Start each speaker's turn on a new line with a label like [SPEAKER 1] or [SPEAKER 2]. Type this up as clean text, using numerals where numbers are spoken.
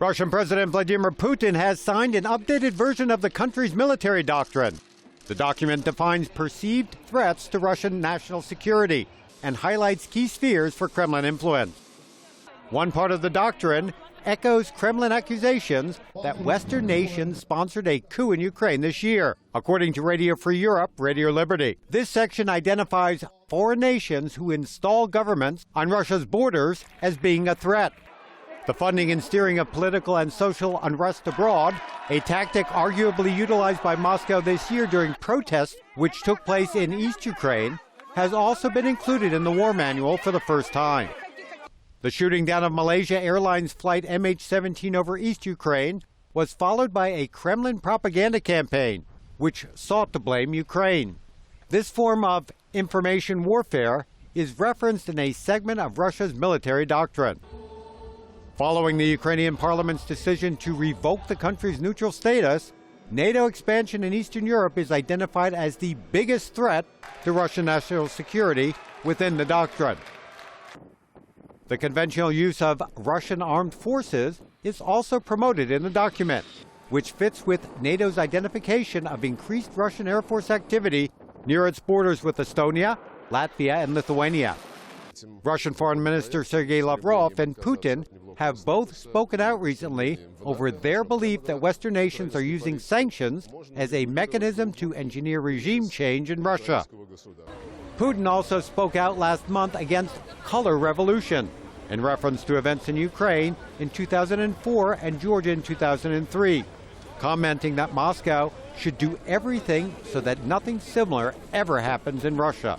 [SPEAKER 1] Russian President Vladimir Putin has signed an updated version of the country's military doctrine. The document defines perceived threats to Russian national security and highlights key spheres for Kremlin influence. One part of the doctrine echoes Kremlin accusations that Western nations sponsored a coup in Ukraine this year, according to Radio Free Europe, Radio Liberty. This section identifies foreign nations who install governments on Russia's borders as being a threat. The funding and steering of political and social unrest abroad, a tactic arguably utilized by Moscow this year during protests which took place in East Ukraine, has also been included in the war manual for the first time. The shooting down of Malaysia Airlines flight MH17 over East Ukraine was followed by a Kremlin propaganda campaign, which sought to blame Ukraine. This form of information warfare is referenced in a segment of Russia's military doctrine. Following the Ukrainian parliament's decision to revoke the country's neutral status, NATO expansion in Eastern Europe is identified as the biggest threat to Russian national security within the doctrine. The conventional use of Russian armed forces is also promoted in the document, which fits with NATO's identification of increased Russian Air Force activity near its borders with Estonia, Latvia, and Lithuania. Russian Foreign Minister Sergei Lavrov and Putin have both spoken out recently over their belief that Western nations are using sanctions as a mechanism to engineer regime change in Russia. Putin also spoke out last month against color revolution in reference to events in Ukraine in 2004 and Georgia in 2003, commenting that Moscow should do everything so that nothing similar ever happens in Russia.